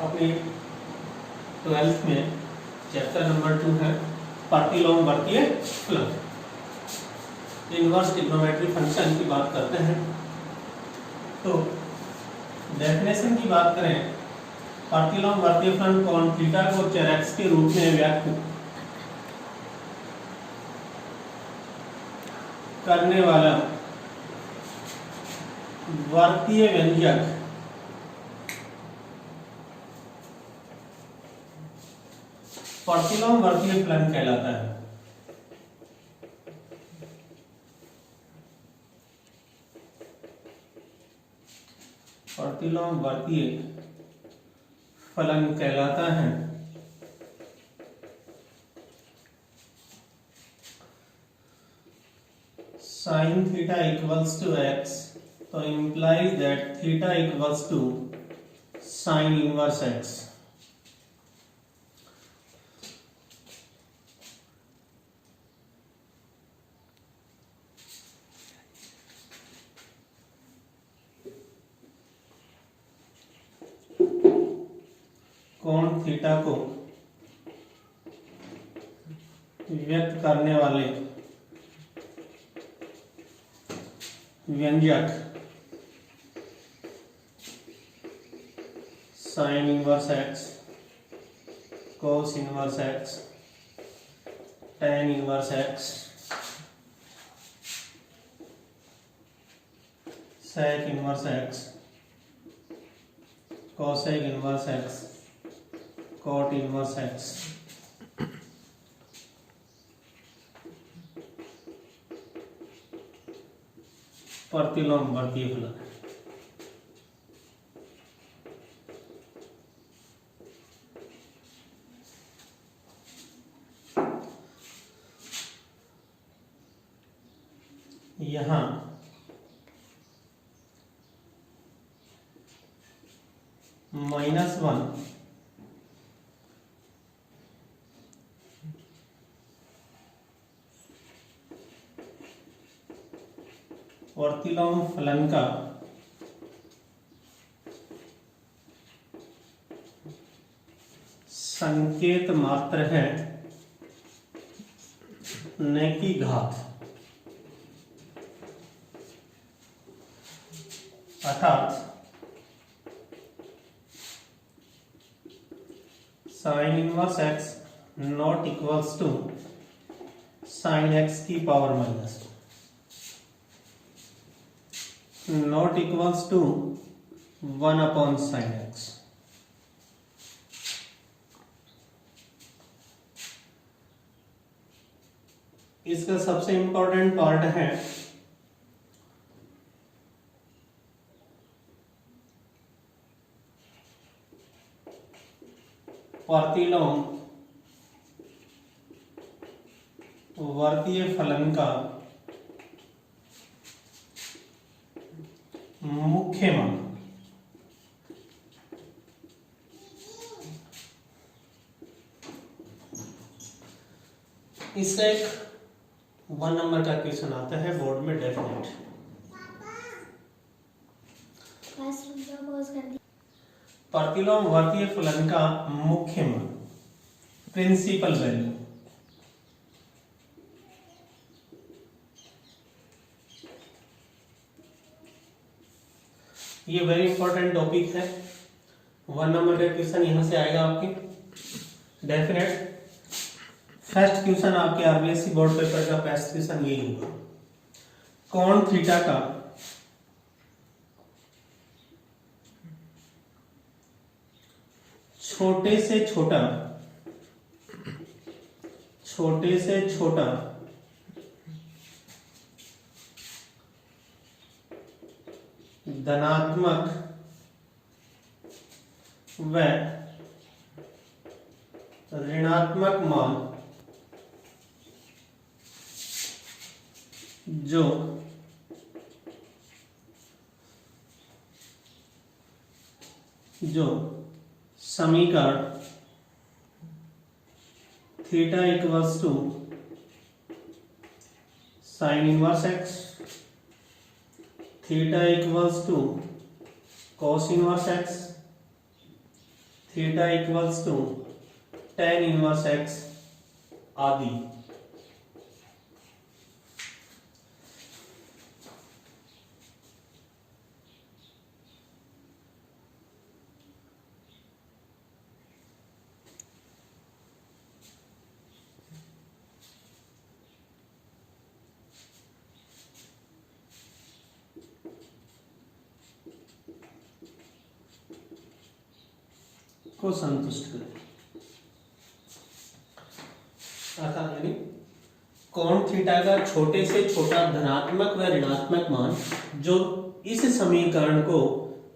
अपनी 12th में chapter number 2 है प्रतिलोमवर्तीय फलन। इनवर्स ट्रिग्नोमेट्री फंक्शन की बात करते हैं। तो डेफिनेशन की बात करें, प्रतिलोमवर्तीय फलन कोण थीटा को चर x के रूप में व्यक्त करने वाला वर्तीय व्यंजक प्रतिलोमवर्तीय फलन कहलाता है। प्रतिलोमवर्तीय फलन कहलाता है। sin theta equals to x, तो implies that theta equals to sin inverse x। कोण थीटा को व्यक्त करने वाले व्यंजक sin inverse x, cos inverse x, tan inverse x, sec inverse x, cosec inverse x, cot inverse x, प्रतिलोमवर्तीय फलन। यहां -1 प्रतिलोम फलन का संकेत मात्र है, न कि घात। अर्थात sin inverse x not equals to sin x की power -2, not equals to 1/sin x। इसका सबसे इंपॉर्टेंट पार्ट है प्रतिलोम वर्तीय फलन का मुख्य मान। इसका एक 1 नंबर का क्वेश्चन आता है बोर्ड में, डेफिनेट। प्रतिलोमवर्तीय फलन का मुख्य मान, प्रिंसिपल वैल्यू। ये वेरी इंपॉर्टेंट टॉपिक है। 1 नंबर का क्वेश्चन यहां से आएगा आपके डेफिनेट। फर्स्ट क्वेश्चन आपके आरबीएससी बोर्ड पेपर का फर्स्ट क्वेश्चन यही होगा। कोण थीटा का छोटे से छोटा धनात्मक व ऋणात्मक मान जो समीकरण theta equals to sine inverse X, theta equals to cos inverse X, theta equals to tan inverse x आदि। को संतुष्ट करें अर्थात यानी कोण थीटा का छोटे से छोटा धनात्मक व ऋणात्मक मान जो इस समीकरण को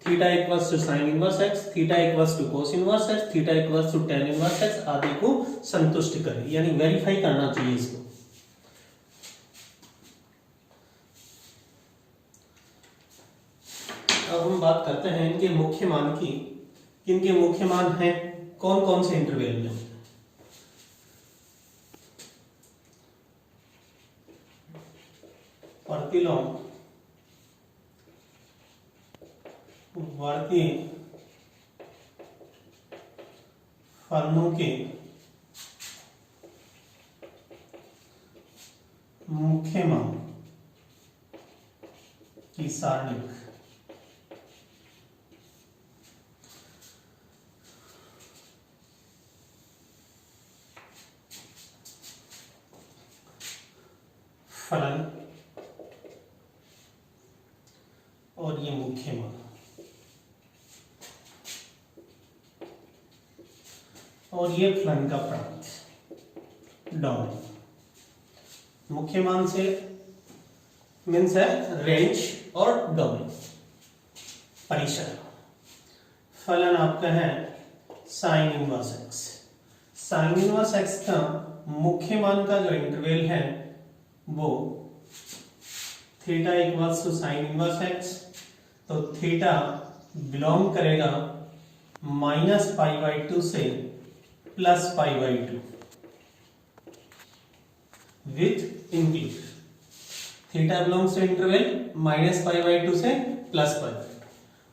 theta equals to sine inverse X, theta equals to cos inverse X, theta equals to tan inverse X आदि को संतुष्ट करे, यानी वेरीफाई करना चाहिए इसको। अब हम बात करते हैं इनके मुख्य मान की। इनके मुख्य मान हैं कौन कौन से इंटरवल में। प्रतिलोम वर्तीय फलनों के मुख्य मान की सारणिक फलन और ये मुख्य मान और ये फलन का प्रांत डोमेन। मुख्य मान से मीन्स है रेंज और डोमेन परिसर। फलन आपका है sine inverse x. Sine inverse x का मुख्य मान का जो इंटरवल है वो theta equals to sine inverse x, तो थीटा बिलोंग करेगा -π/2 से +π/2 with include. Theta belongs to interval -π/2 से +π/2।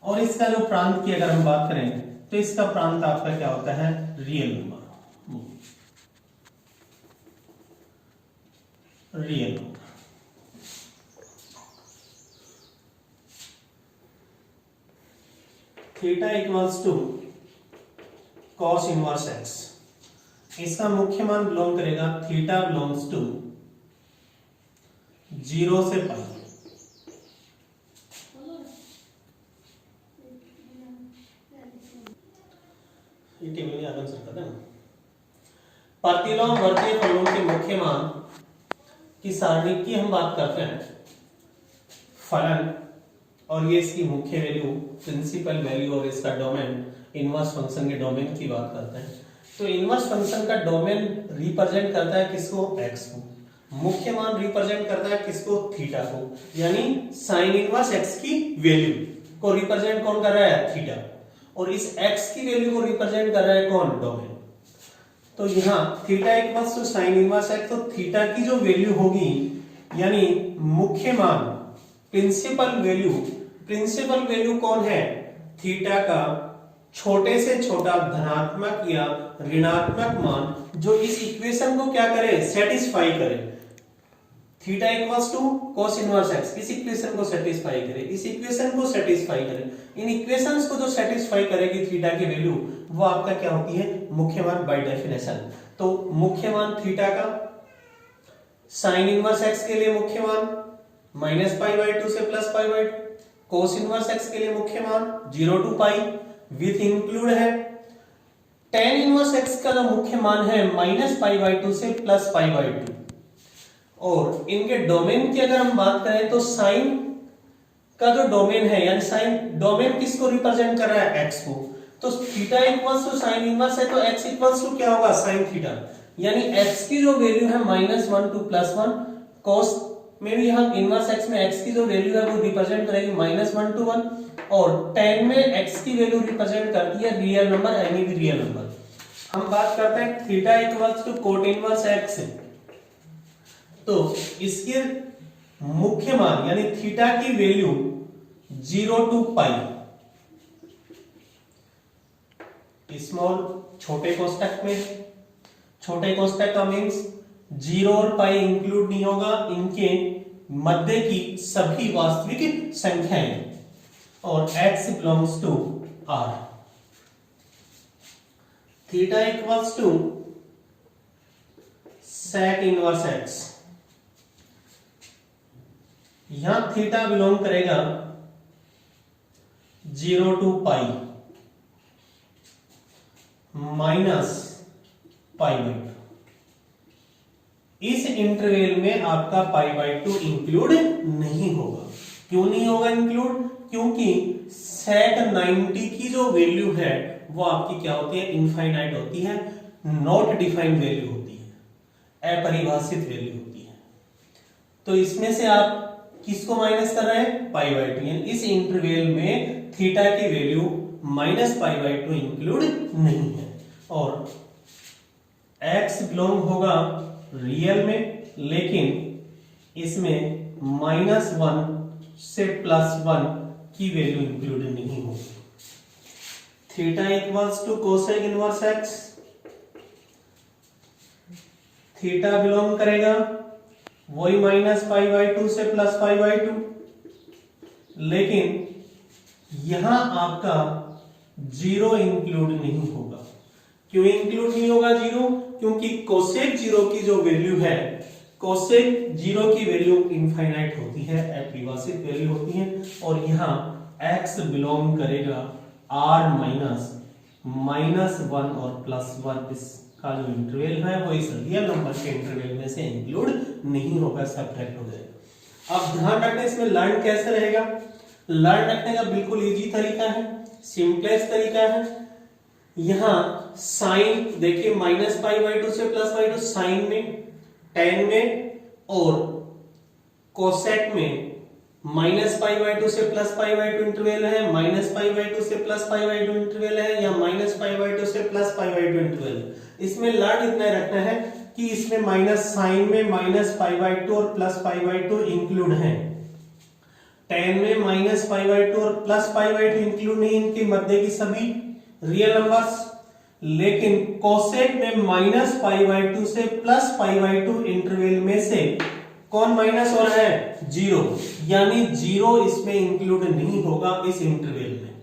और इसका जो प्रांत की अगर हम बात करें तो इसका प्रांत आपका क्या होता है, real number. Real number theta equals to cos inverse X. इसका मुख्य मान बिलोंग करेगा थीटा बिलोंग्स टू 0 से π। ये टेबल आगे आंसर करते हैं। प्रतिलोम वर्तीय फलनों के मुख्य मान की सारणी की हम बात करते हैं। फलन और ये इसकी मुख्य वैल्यू, प्रिंसिपल वैल्यू और इसका डोमेन, इनवर्स फंक्शन के डोमेन की बात करते हैं। तो इनवर्स फंक्शन का डोमेन रिप्रेजेंट करता है किसको, x को। मुख्य मान रिप्रेजेंट करता है किसको, थीटा को, यानी साइन इनवर्स x की वैल्यू को रिप्रेजेंट कौन कर रहा है, थीटा। और इस x की वैल्यू को रिप्रेजेंट कर रहा है कौन, डोमेन। तो यहाँ theta equals to sine inverse x, तो थीटा की जो वैल्यू होगी यानी मुख्य मान, प्रिंसिपल वैल्यू कौन है, थीटा का छोटे से छोटा धनात्मक या ऋणात्मक मान जो इस इक्वेशन को क्या करे, सेटिस्फाई करे। Theta equals to cos inverse x, इस इक्वेशन को सेटिस्फाई करे, इस इक्वेशन को सेटिस्फाई करे। इन इक्वेशंस को जो सेटिस्फाई करेगी थीटा की वैल्यू, वो आपका क्या होती है, मुख्य मान बाय डेफिनेशन। तो मुख्य मान थीटा का साइन इनवर्स x के लिए मुख्य मान -π/2 से +π/2, cos इनवर्स x के लिए मुख्य मान 0 to π विथ इंक्लूड है। tan इनवर्स x का जो मुख्य मान है -π/2 से +π/2। और इनके डोमेन की अगर हम बात करें तो साइन का जो डोमेन है, यानी साइन डोमेन किसको रिप्रेजेंट कर रहा है, x को। तो theta equals to sine inverse है तो x इक्वल्स टू क्या होगा, साइन थीटा। यानी x की जो वैल्यू है -1 to +1, cos में भी हम इनवर्स x में x की जो वैल्यू है वो रिप्रेजेंट करेगी -1 to 1, और tan में x की वैल्यू रिप्रेजेंट करती है रियल नंबर, एनी भी रियल नंबर। हम बात करते हैं theta equals to cot inverse x, तो इसके मुख्य मान यानी थीटा की वैल्यू 0 to π, स्मॉल छोटे कोष्टक में, छोटे कोष्टक का मीन्स 0 और पाई इंक्लूड नहीं होगा, इनके मध्य की सभी वास्तविक संख्याएं, और x belongs to r। Theta equals to sec inverse x। यहां थीटा बिलोंग करेगा 0 to pi minus pi by 2। इस इंटरवल में आपका पाई बाई 2 इंक्लूड नहीं होगा। क्यों नहीं होगा इंक्लूड? क्योंकि sec 90 की जो वैल्यू है वो आपकी क्या होती है? इनफाइनाइट होती है, नॉट डिफाइंड वैल्यू होती है, अपरिभाषित वैल्यू होती है। तो इसमें से आप किसको माइनस कर रहे हैं? पाई बाई 2। इस इंटरवल में थीटा की value minus pi by 2 include नहीं है, और x बिलोंग होगा रियल में, लेकिन इसमें -1 से +1 की वैल्यू इंक्लूड नहीं होगी। Theta equals to cosec inverse x। Theta belong करेगा वही माइनस पाई बाई 2 से प्लस पाई बाई 2, लेकिन यहां आपका 0 इंक्लूड नहीं होगा। क्यों इंक्लूड नहीं होगा 0? क्योंकि कोसेक 0 की जो वैल्यू है, कोसेक 0 की वैल्यू इनफाइनाइट होती है, अपरिभाषित वैल्यू होती है, और यहां x बिलोंग करेगा r माइनस -1 और +1। इसका जो इंटरवल है वो इस रियल नंबर के इंटरवल में से इंक्लूड नहीं होगा, सब्ट्रैक्ट हो जाएगा। अब ध्यान रखना इसमें लर्न कैसे रहेगा। लर्न रखने का बिल्कुल इजी तरीका है, सिंपलेस्ट तरीका है। यहां साइन देखिए माइनस पाई बाई 2 से प्लस पाई 2 साइन में, टेन में, और कोसेक में माइनस पाई बाई 2 से प्लस पाई बाई 2 इंटरवल है, माइनस पाई बाई 2 से प्लस पाई बाई 2 इंटरवल है, या माइनस पाई बाई 2 से प्लस पाई बाई 2 इंटरवल। इसमें लर्न इतना रखना है कि इसमें माइनस साइन में माइनस पाई बाई 2 और प्लस पाई बाई 2 इंक्लूड है, टेन में माइनस पाई बाई 2 और प्लस पाई बाई 2 इंक्लूड नहीं, इनके मध्य की सभी रियल नंबर्स। लेकिन कोसेक में माइनस पाई बाई 2 से प्लस पाई बाई 2 इंटरवल में से कौन माइनस हो रहा है? 0, यानी 0 इसमें इंक्लूड नहीं होगा इस इंटरवल में।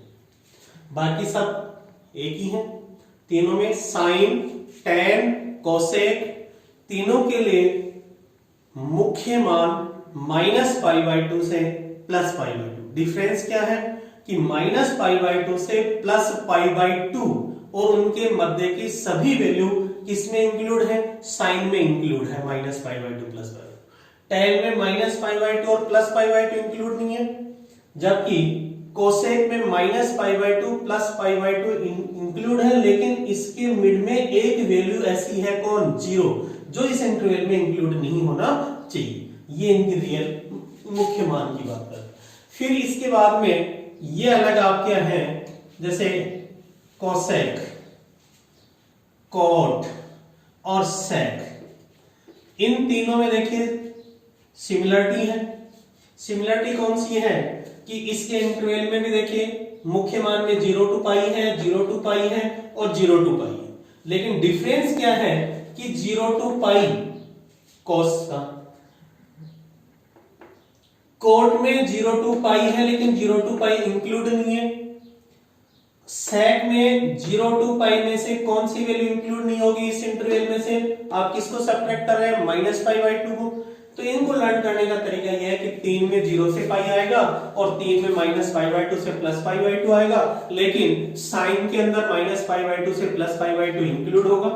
बाकी सब एक ही है, तीनों में साइन, टेन, कोसेक, तीनों के लिए मुख्य मान माइनस पाई बाई 2 से प्लस पाई बाई 2। डिफरेंस क्या है कि माइनस पाई बाई 2 से प्लस पाई बाई 2 और उनके मध्य की सभी वैल्यू किसमें इंक्लूड है? साइन में इंक्लूड है, minus pi by 2 plus pi. Ten में माइनस पाई बाई 2 और प्लस पाई बाई 2 इंक्लूड नहीं है, जबकि कोसेक में minus pi by 2 plus pi by 2 include है, लेकिन इसके मिड में एक वैल्यू ऐसी है कौन? 0, जो इस इंटरवल में इंक्लूड नहीं होना चाहिए। ये इनकी रियल मुख्य मान की बात कर। फिर इसके बाद में ये अलग आप क्या है, जैसे कोसेक, कोट और सेक, इन तीनों में देखिए सिमिलरिटी है। सिमिलरिटी कौन सी है कि इसके इंटरवल में भी देखिए मुख्य मान में 0 टू पाई है, 0 टू पाई है और 0 टू पाई है, लेकिन डिफरेंस क्या है कि 0 टू पाई कोस का, कोट में 0 टू पाई है लेकिन 0 टू पाई इंक्लूड नहीं है। सेक में 0 टू पाई में से कौन सी वैल्यू इंक्लूड नहीं होगी इस इंटरवल में से? आप किसको सब्ट्रैक्ट कर रहे हैं? माइनस पाई बाई 2 को। तो इनको लर्न करने का तरीका यह है कि 3 में 0 से पाई आएगा और 3 में माइनस पाई बाई 2 से प्लस पाई बाई 2 आएगा, लेकिन साइन के अंदर माइनस पाई बाई 2 से प्लस पाई बाई 2 इंक्लूड होगा।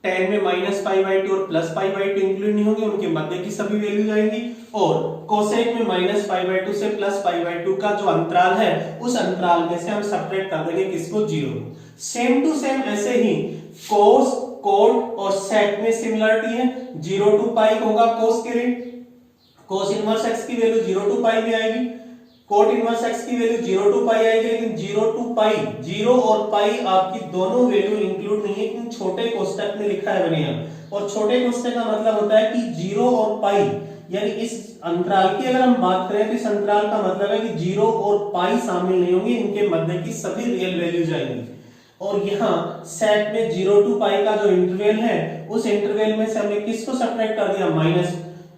10 में माइनस पाई बाई 2 और प्लस पाई बाई 2 इंक्लूड नहीं होंगे, उनके मध्य की सभी वैल्यूज आएंगी। और कोसेक में माइनस पाई बाई 2 से प्लस पाई बाई 2 का जो अंतराल है, उस अंतराल में से हम सब्ट्रैक्ट कर देंगे किसको? 0। सेम टू सेम ऐसे ही कोस, कोट और सेक में सिमिलरिटी है। 0 टू पाई होगा कोस के लिए, कोस इनवर्स एक्स की वैल्यू 0 टू पाई में आएगी, कोट इनवर्स एक्स की वैल्यू 0 टू पाई आएगी, लेकिन 0 टू पाई, 0 और पाई आपकी दोनों वैल्यू इंक्लूड नहीं है, क्योंकि छोटे कोष्टक में लिखा है बने यहाँ। और छोटे कोष्टक का मतलब होता है कि 0 और पाई, यानी इस अंतराल की अगर हम बात करें तो इस अंतराल का मतलब है कि 0 और पाई शामिल नहीं होंगे, इनके मध्य की सभी रियल वैल्यूज आएंगी। और यहाँ सेट में 0 to पाई का जो इंटरवल है, उस इंटरवल में से हमने किसको सब्ट्रैक्ट कर दिया, माइनस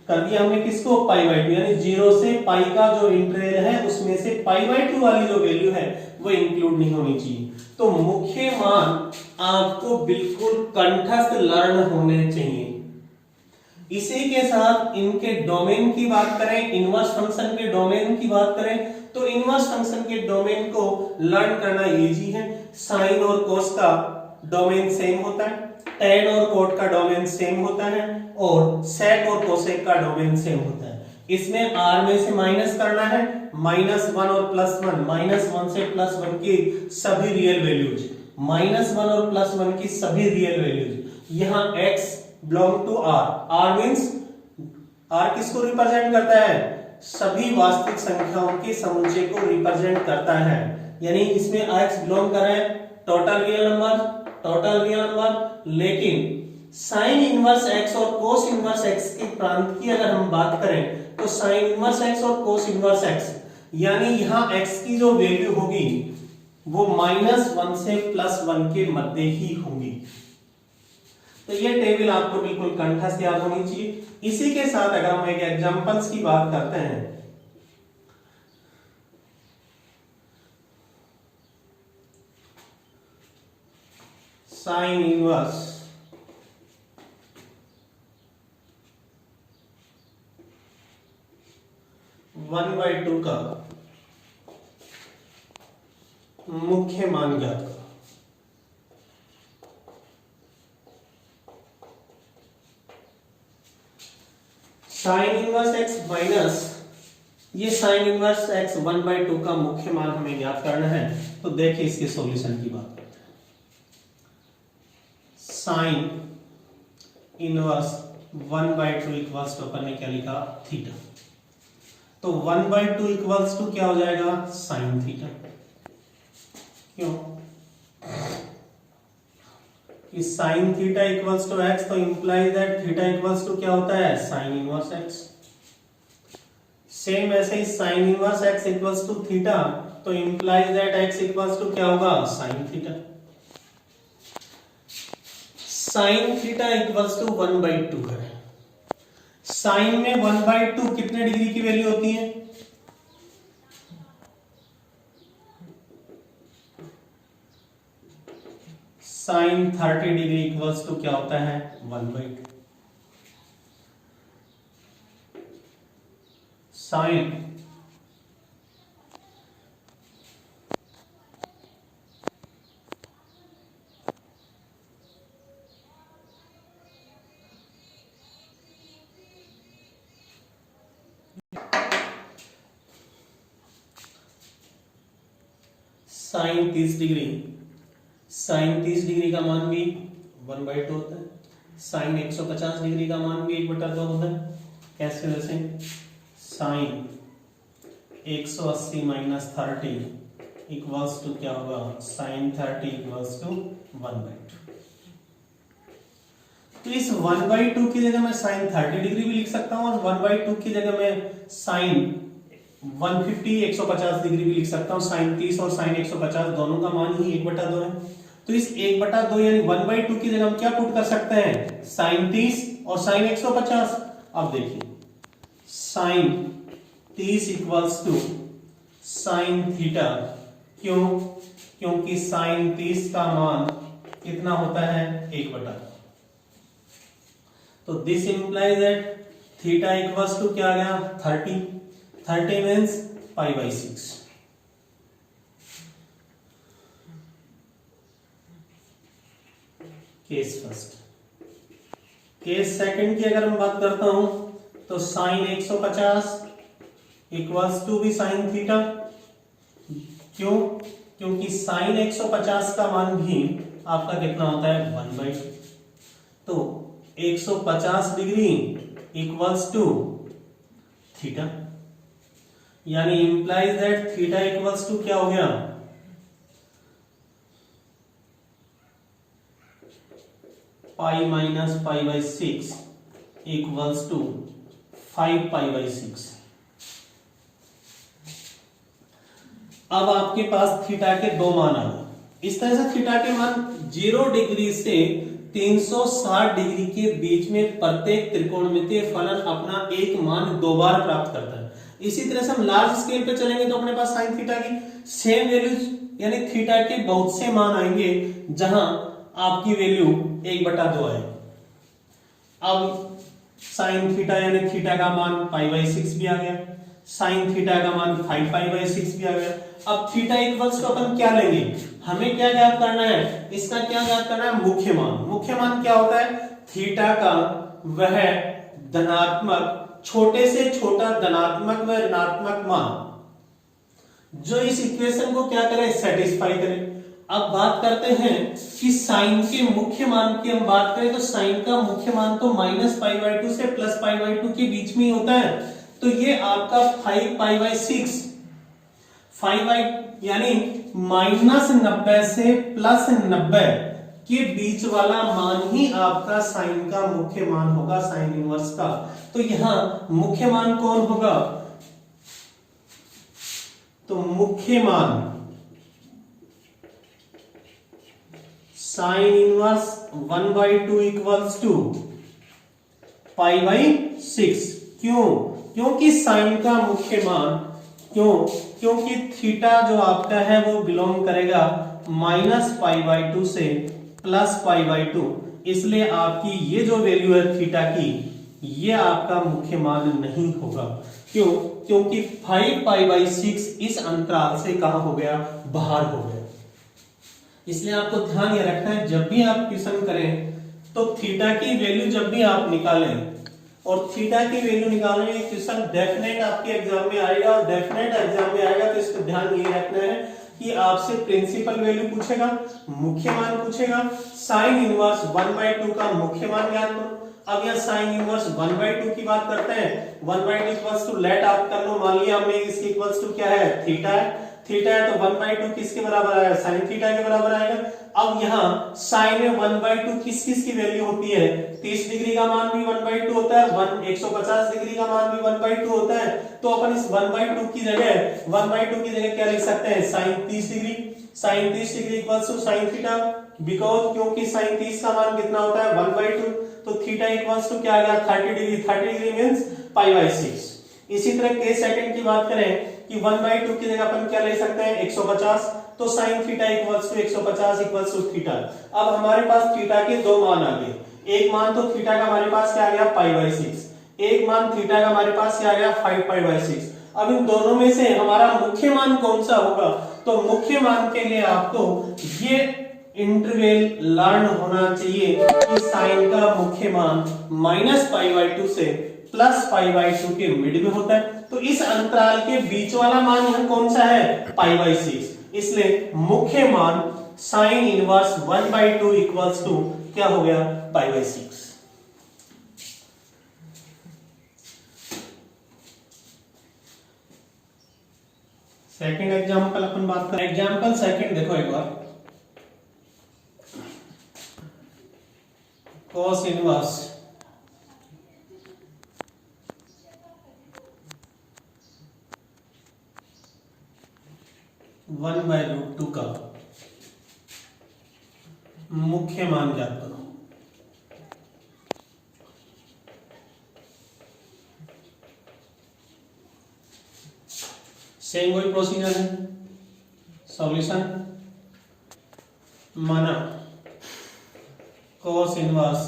कर दिया हमने किसको, पाई बाई 2, यानी 0 से पाई का जो इंटरवल है उसमें से पाई बाई 2 वाली जो वैल्यू है वो इंक्लूड नहीं होनी चाहिए। तो मुख्य मान आपको बिल्कुल कंठस्थ लर्न होने चाहिए। इसी के साथ इनके डोमेन की बात करें, इनवर्स फंक्शन के डोमेन की बात करें, तो इनवर्स फंक्शन के डोमेन को लर्न करना इजी है। साइन और कोस का डोमेन सेम होता है, tan और cot का डोमेन सेम होता है, और sec और cosec का डोमेन सेम होता है। इसमें r में से माइनस करना है, -1 और +1, -1 से +1 की सभी रियल वैल्यूज, -1 और +1 की सभी रियल वैल्यूज। यहाँ x belong to r, r means r किसको रिप्रेजेंट करता है, सभी वास्तविक संख्याओं के समुच्चय को रिप्रेजेंट करता है। यानी इसमें x बिलोंग कर रहा है टोटल रियल नंबर, लेकिन साइन इनवर्स x और कोस इनवर्स x की प्रांत की अगर हम बात करें तो साइन इनवर्स x और कोस इनवर्स x, यानी यहाँ x की जो वैल्यू होगी वो -1 से +1 के मध्य ही होगी। तो ये टेबल आपको बिल्कुल कंठस्थ याद होनी चाहिए। इसी के साथ अगर हम एक एग्जांपल्स की बात करते हैं, sine inverse one by two का मुख्य मान ज्ञात करो। साइन इनवर्स एक्स माइनस ये साइन इनवर्स एक्स 1/2 का मुख्य मान हमें ज्ञात करना है। तो देखिए इसके सॉल्यूशन की बात करते हैं। साइन इनवर्स 1/2 इक्वल्स टू अपन ने क्या लिखा, थीटा। तो 1/2 इक्वल्स टू क्या हो जाएगा, साइन थीटा। क्यों, इस sine theta equals to x, तो implies that theta equals to क्या होता है, साइन इनवर्स एक्स। सेम ऐसे ही sine inverse x equals to theta, तो implies that x equals to क्या होगा, sine theta. Sine theta equals to 1/2 है। साइन में 1/2 कितने डिग्री की वैल्यू होती है, साइन 30 डिग्री इक्वल्स टू क्या होता है, 1/2। Sine sine 30 degree, sine 30 degree का मान भी 1/2 होता है। साइन 150 डिग्री का मान भी 1/2 होता है। कैसे, वैसे साइन 180 माइनस 30 इक्वल्स टू क्या होगा, साइन 30 इक्वल्स टू 1/2। तो इस 1/2 की जगह मैं साइन 30 डिग्री भी लिख सकता हूं, और 1/2 की जगह मैं साइन 150 डिग्री भी लिख सकता हूं। साइन 30 और साइन 150 दोनों का मान ही 1/2 है। तो इस 1/2 यानी 1/2 की जगह हम क्या पुट कर सकते हैं, साइन 30 और साइन 150। अब देखिए sine 30 equals to sine theta. क्यों, क्योंकि साइन 30 का मान कितना होता है, 1/2। तो this implies that theta equals to क्या आ गया, 30 means π/6। Case first. Case second की अगर मैं बात करता हूं तो साइन 150 इक्वल्स टू भी साइन थीटा। क्यों, क्योंकि साइन 150 का मान भी आपका कितना होता है, 1/2। तो 150 डिग्री इक्वल्स टू थीटा, यानी implies that theta equals to क्या हो गया, पाई माइनस π/6 इक्वल्स टू 5π/6। अब आपके पास थीटा के दो मान आ गए। इस तरह से थीटा के मान 0 डिग्री से 360 डिग्री के बीच में प्रत्येक त्रिकोणमितीय फलन अपना एक मान 2 बार प्राप्त करता है। इसी तरह से हम लार्ज स्केल पे चलेंगे तो अपने पास साइन थीटा की सेम वैल्यूज यानी थीटा के बहुत से मान आएंगे जहां आपकी वैल्यू 1/2 आएगी। अब साइन थीटा यानी थीटा का मान π/6 भी आ गया, साइन थीटा का मान 5π/6 भी आ गया। अब थीटा इक्वल्स को अपन क्या लेंगे, हमें क्या ज्ञात करना है, इसका क्या ज्ञात करना है, मुख्य मान। मुख्य मान क्या होता है, थीटा का वह धनात्मक छोटे से छोटा धनात्मक व ऋणात्मक मान जो इस इक्वेशन को क्या करे, सेटिस्फाई करे। अब बात करते हैं कि साइन के मुख्य मान की हम बात करें तो साइन का मुख्य मान तो -π/2 से +π/2 के बीच में ही होता है। तो ये आपका 5π/6 यानी -90 से +90 के बीच वाला मान ही आपका साइन का मुख्य मान होगा, साइन इनवर्स का। तो यहां मुख्य मान कौन होगा, तो मुख्य मान साइन इनवर्स 1/2 इक्वल्स टू π/6। क्यों, क्योंकि साइन का मुख्य मान, क्योंकि थीटा जो आपका है वो बिलोंग करेगा -π/2 से +π/2, इसलिए आपकी ये जो वैल्यू है थीटा की, ये आपका मुख्य मान नहीं होगा। क्यों, क्योंकि 5π/6 इस अंतराल से कहां हो गया, बाहर हो गया। इसलिए आपको ध्यान ये रखना है, जब भी आप क्वेश्चन करें तो थीटा की वैल्यू जब भी आप निकालें, और थीटा की वैल्यू निकालने में क्वेश्चन डेफिनेट आपके एग्जाम में आएगा, और डेफिनेट एग्जाम में आएगा तो इसको ध्यान ये रखना है कि आपसे प्रिंसिपल वैल्यू पूछेगा, मुख्य मान पूछेगा, साइन इनवर्स 1/2 का मुख्य मान ज्ञात करो। अब यह साइन इनवर्स 1/2 की बात करते हैं, 1/2 इक्वल्स टू लेट आप कर लो, मान लिया हमने इसके इक्वल्स टू क्या है, थीटा है। थीटा है तो 1/2 किसके बराबर आएगा, साइन थीटा के बराबर आएगा। अब यहाँ साइन में 1/2 किस किस की वैल्यू होती है, 30 डिग्री का मान भी 1/2 होता है, 150 डिग्री का मान भी 1/2 होता है। तो अपन इस 1/2 की जगह क्या लिख सकते हैं, sine 30 degree. Sine 30 degree equals to sine theta, because क्योंकि साइन 30 का मान कितना होता है, 1/2, तो थीटा इक्वल्स टू क्या आ गया, 30 डिग्री। 30 degree means π/6। इसी तरह के सेकंड की बात करें कि 1/2 की जगह अपन क्या ले सकते हैं, 150, तो sine theta equals to 150 equals to theta. अब हमारे पास थीटा के दो मान आ गए, एक मान तो थीटा का हमारे पास क्या आ गया, π/6, एक मान थीटा का हमारे पास क्या आ गया, 5π/6। अब इन दोनों में से हमारा मुख्य मान कौन सा होगा, तो मुख्य मान के लिए आपको ये इंटरवल लर्न होना चाहिए कि साइन का मुख्य मान -π/2 से +π/2 के मिड में होता है। तो इस अंतराल के बीच वाला मान यहां कौन सा है, π/6, इसलिए मुख्य मान साइन इनवर्स 1/2 इक्वल्स टू क्या हो गया, π/6। सेकंड एग्जांपल अपन बात करें, एग्जांपल सेकंड देखो एक बार, cos इनवर्स 1/√2 का मुख्य मान ज्ञात करो। सेम वही प्रोसीजर है, सॉल्यूशन माना cos inverse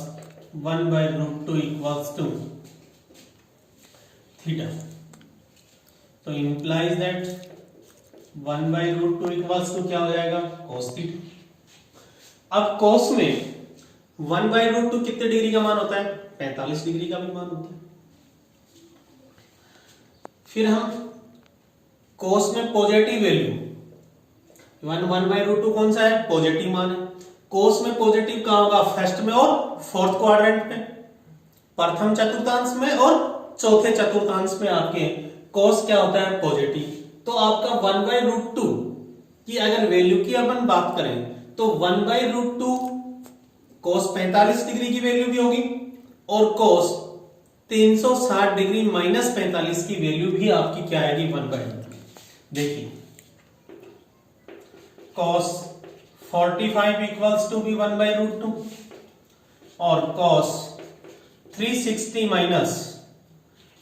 1/√2 equals to theta, तो इंप्लाइज दैट 1/√2 इक्वल्स टू क्या हो जाएगा, cos थीटा। अब cos में 1/√2 कितने डिग्री का मान होता है, 45 डिग्री का भी मान होता है। फिर हम cos में पॉजिटिव वैल्यू 1/√2 कौन सा है, पॉजिटिव मान है। cos में पॉजिटिव कहां होगा, फर्स्ट में और फोर्थ क्वाड्रेंट में, प्रथम चतुर्थांश में और चौथे चतुर्थांश में आपके cos क्या होता है, पॉजिटिव। तो आपका 1/√2 की अगर वैल्यू की अपन बात करें तो 1/√2 cos 45 डिग्री की वैल्यू भी होगी, और cos 360 डिग्री -45 की वैल्यू भी आपकी क्या आएगी, 1/2। देखिए cos 45 इक्वल्स टू भी 1/√2 और cos 360 माइनस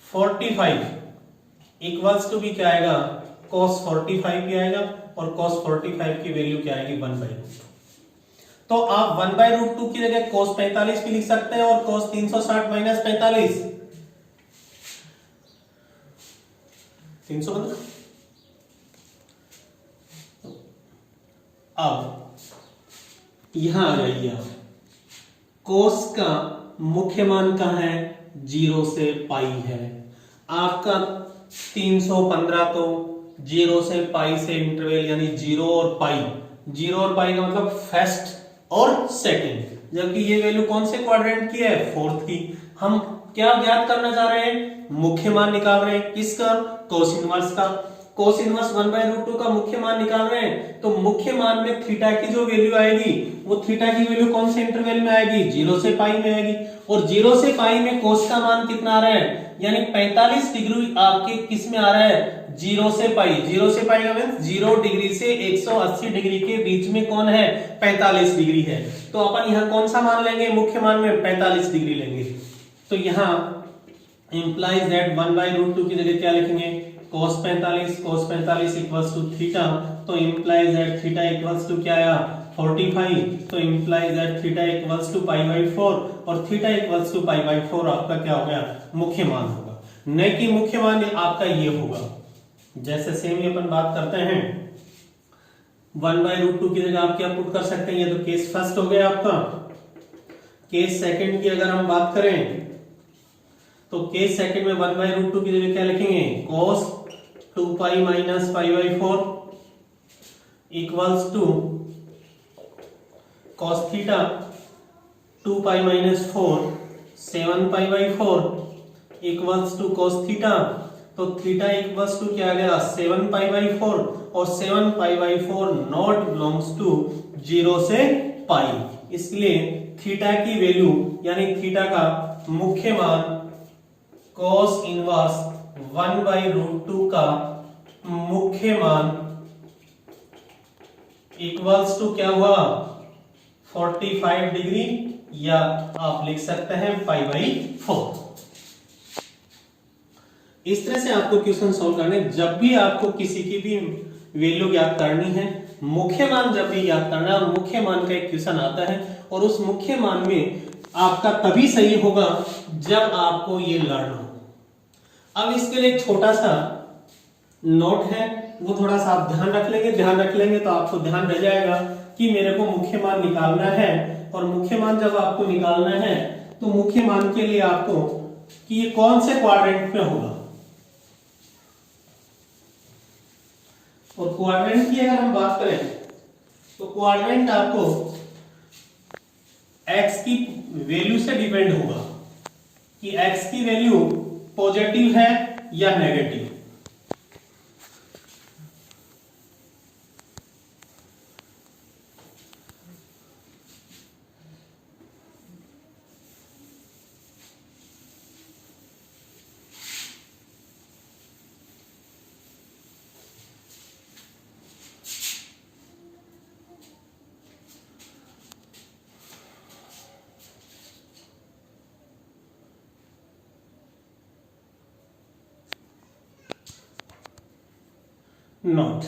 45 इक्वल्स टू भी क्या आएगा, cos 45 भी आएगा और cos 45 की वैल्यू क्या आएगी 1/√2। तो आप 1/√2 की जगह cos 45 भी लिख सकते हैं और cos 360 माइनस 45 315। अब यहां आ जाइए आप, cos का मुख्य मान कहां है, 0 से पाई है। आपका 315 तो 0 से पाई से इंटरवल यानी 0 और पाई, 0 और पाई का मतलब फर्स्ट और सेकंड, जबकि ये वैल्यू कौन से क्वाड्रेंट की है, फोर्थ की। हम क्या ज्ञात करना चाह रहे हैं, मुख्य मान निकाल रहे हैं, किसका, कोस इनवर्स का। कोस इनवर्स 1/√2 का मुख्य मान निकाल रहे हैं, तो मुख्य मान में थीटा की जो वैल्यू आएगी वो थीटा की वैल्यू कौन से इंटरवल में आएगी, 0 से पाई में आएगी। और 0 से पाई में कोस का मान कितना आ रहा है, यानी 45 डिग्री आपके किस में आ रहा है, 0 से पाई। 0 से पाई का मींस 0 डिग्री से 180 डिग्री के बीच में कौन है, 45 डिग्री है। तो अपन यहां कौन सा मान लेंगे, मुख्य मान में 45 डिग्री लेंगे। तो यहां इंप्लाइज दैट 1/√2 की जगह क्या लिखेंगे, cos 45 इक्वल्स टू थीटा। तो implies that theta equals to क्या आया, 45। तो implies that theta equals to π/4 और थीटा इक्वल्स टू π/4 आपका क्या हो गया, मुख्य मान होगा। न कि मुख्य मान आपका ये होगा, जैसे सेम ही अपन बात करते हैं 1/√2 की जगह आप क्या पुट कर सकते हैं, ये तो केस फर्स्ट हो गया आपका। केस सेकंड की अगर हम बात करें तो केस सेकंड में 1/√2 की जगह क्या लिखेंगे, cos 2π minus π/4 equals to cos theta 2π minus 4 7π/4 equals to cos theta. तो थीटा इक्वल्स टू क्या आ गया, 7π/4 और 7π/4 नॉट बिलोंग्स टू 0 से पाई। इसलिए थीटा की वैल्यू यानी थीटा का मुख्य मान cos इनवर्स 1/√2 का मुख्य मान इक्वल्स टू क्या हुआ, 45 डिग्री, या आप लिख सकते हैं π/4। इस तरह से आपको क्वेश्चन सॉल्व करने, जब भी आपको किसी की भी वैल्यू ज्ञात करनी है, मुख्य मान जब भी ज्ञात करना है और मुख्य मान का एक क्वेश्चन आता है और उस मुख्य मान में आपका तभी सही होगा जब आपको ये लर्न हो। अब इसके लिए एक छोटा सा नोट है, वो थोड़ा सा आप ध्यान रख लेंगे तो आपको ध्यान रह जाएगा कि मेरे को मुख्य मान निकालना है। और मुख्य मान जब आपको निकालना है तो मुख्य मान के लिए आपको कि ये कौन से क्वाड्रेंट में होगा, और क्वाड्रेंट की अगर हम बात करें तो क्वाड्रेंट आपको x की वैल्यू से डिपेंड होगा कि x की वैल्यू पॉजिटिव है या नेगेटिव। नॉट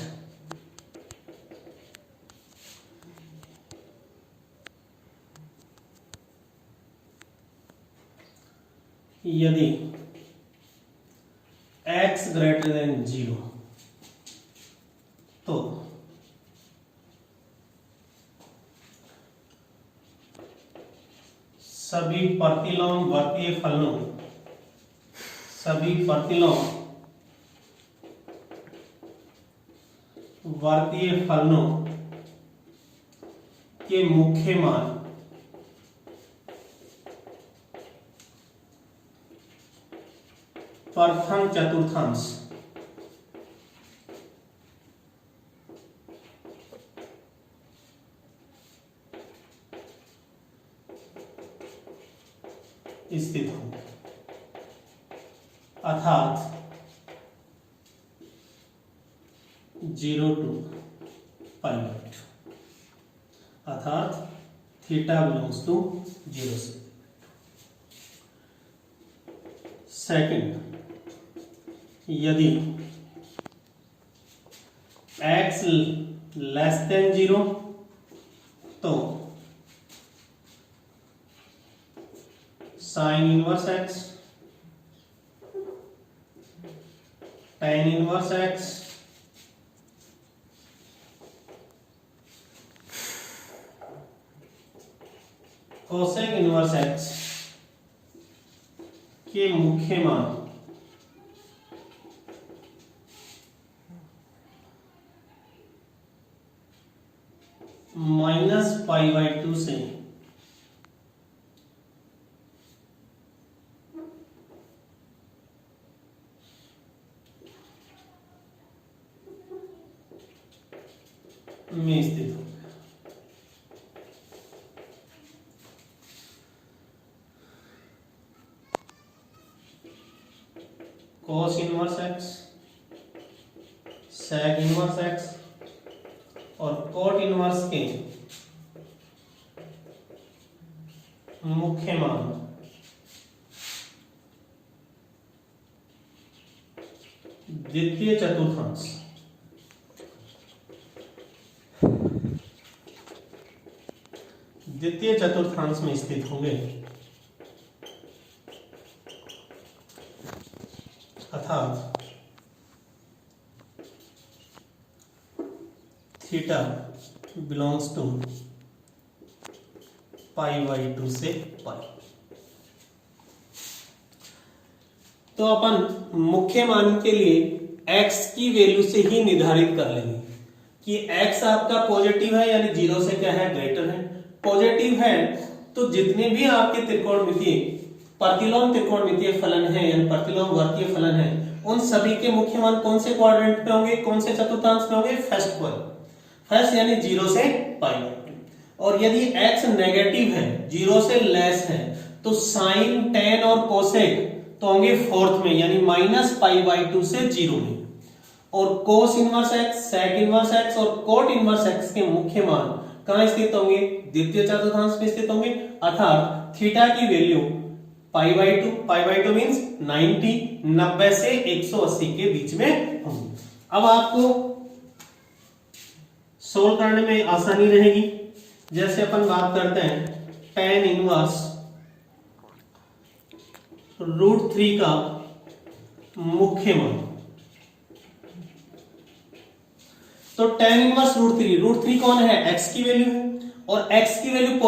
यदि x ग्रेटर देन 0 तो सभी प्रतिलोम वर्तीय फलनों के मुख्य मान प्रथम चतुर्थांश स्थित हो, अर्थात 0 to π/2। अर्थात थीटा बिलोंग्स टू 0 से। सेकंड, यदि x लेस देन 0 तो sign inverse x, tan inverse x, cosec inverse x के मुख्य मान -π/2 से में स्थित होगा। cos inverse x, sec inverse x और cot इनवर्स के मुख्य मान द्वितीय चतुर्थांश में स्थित होंगे, अर्थात थीटा बिलोंग्स टू π/2 से π। तो अपन मुख्य मान के लिए x की वैल्यू से ही निर्धारित कर लेंगे कि x आपका पॉजिटिव है, यानी 0 से क्या है, ग्रेटर है। पॉजिटिव है तो जितने भी आपके त्रिकोणमितीय प्रतिलोम त्रिकोणमितीय फलन है यानी प्रतिलोम वर्तीय फलन है, उन सभी के मुख्य मान कौन से क्वाड्रेंट पे होंगे, कौन से चतुर्थांश में होंगे, फर्स्ट यानी 0 से π। और यदि x नेगेटिव है, 0 से लेस है, तो साइन, tan और कोसेक तो होंगे फोर्थ में यानी -π/2 से 0 में। और cos inverse x, sec inverse x और cot इनवर्स x के मुख्य मान कहां स्थित होंगे, द्वितीय चतुर्थांश में स्थित होंगे, अर्थात थीटा की वैल्यू π/2 मींस 90 से 180 के बीच में होंगे। अब आपको सोल्व करने में आसानी रहेगी। जैसे अपन बात करते हैं tan इनवर्स √3 का मुख्य मान, तो tan इनवर्स √3 कौन है, x की वैल्यू है और x की वैल्यू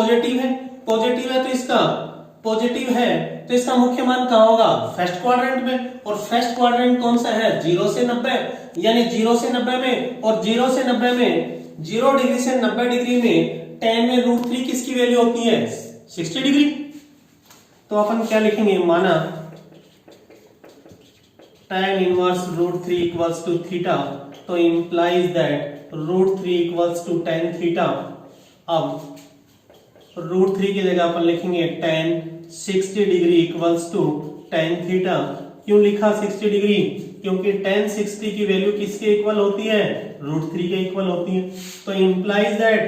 पॉजिटिव है तो इसका मुख्य मान कहां होगा, फर्स्ट क्वाड्रेंट में। और फर्स्ट क्वाड्रेंट कौन सा है, 0 से 90 यानी 0 से 90 में, और 0 से 90 में 0 डिग्री से 90 डिग्री में tan में √3 किसकी वैल्यू होती है, 60 डिग्री। तो अपन क्या लिखेंगे, माना tan inverse √3 equals to theta, तो implies that √3 equals to tan theta. अब √3 की जगह अपन लिखेंगे tan 60 degree equals to tan theta. क्यों लिखा 60 डिग्री, क्योंकि tan 60 की वैल्यू किसके इक्वल होती है, √3 के इक्वल होती है। तो implies that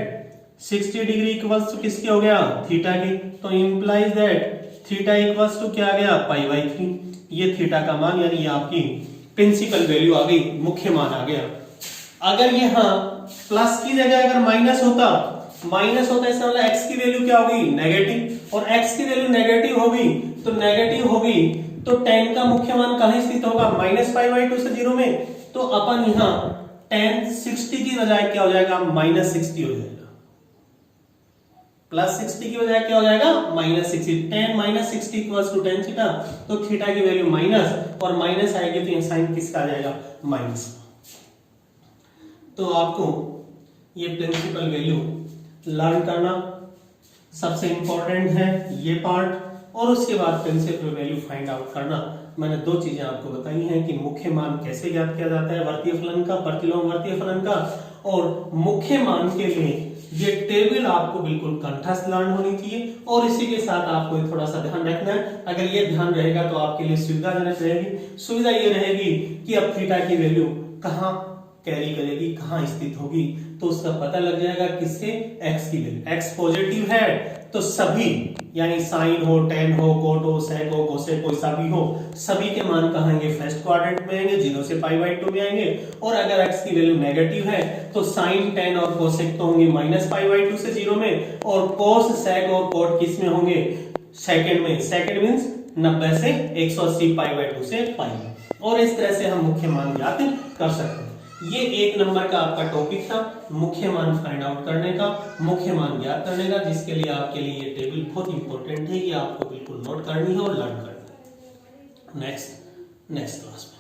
60 degree equals to किसके हो गया, थीटा के। तो implies that theta equals to क्या आ गया, π/3। ये थीटा का मान यानी ये आपकी प्रिंसिपल वैल्यू आ गई, मुख्य मान आ गया। अगर यहाँ प्लस की जगह अगर माइनस होता इसका मतलब x की वैल्यू क्या होगी, नेगेटिव, और x की वैल्यू नेगेटिव होगी तो tan का मुख्य मान कहां स्थित होगा, -π/2 से 0 में। तो अपन यहाँ tan 60 की बजाय क्या हो जाएगा, -60 हो जाएगा, +60 की बजाय क्या हो जाएगा, -60। tan -60 equals to tan theta, तो थीटा की वैल्यू माइनस, और माइनस आएगी तो साइन किसका आ जाएगा, माइनस। तो आपको ये प्रिंसिपल वैल्यू लर्न करना सबसे इंपॉर्टेंट है, ये पार्ट, और उसके बाद प्रिंसिपल वैल्यू फाइंड आउट करना। मैंने दो चीजें आपको बताई हैं कि मुख्य मान कैसे ज्ञात किया जाता है वर्तीय फलन का, प्रतिलोम वर्तीय फलन का, और मुख्य मान के लिए ये टेबल आपको बिल्कुल कंठस्थ लर्न होनी चाहिए। और इसी के साथ आपको थोड़ा सा ध्यान रखना है, अगर ये ध्यान रहेगा तो आपके लिए सुविधाजनक रहेगी। सुविधा ये रहेगी कि अब थीटा की वैल्यू कहाँ कैरी करेगी, कहाँ स्थित होगी, तो उसका पता लग जाएगा किससे, एक्स की वैल्यू। एक्स पॉजिटिव है तो सभी, यानी साइन हो, टेन हो, कोट हो, सेक हो, कोसेक कोई सा भी हो, सभी के मान कहाँ आएंगे, फर्स्ट क्वाड्रेंट में आएंगे, 0 से π/2 में आएंगे। और अगर एक्स की वैल्यू नेगेटिव है तो साइन, टेन और कोसेक तो होंगे -π/2 से 0 में, और कोस, सेक और कोट किस में होंगे, सेकंड में। सेकंड मींस 90 से 180 π/2 से π में। और इस तरह से हम मुख्य मान ज्ञात कर सकते हैं। ये 1 नंबर का आपका टॉपिक था, मुख्य मान फाइंड आउट करने का, मुख्य मान ज्ञात करने का, जिसके लिए आपके लिए ये टेबल बहुत इंपॉर्टेंट है कि आपको बिल्कुल नोट करनी है और लर्न करनी है। नेक्स्ट क्लास में।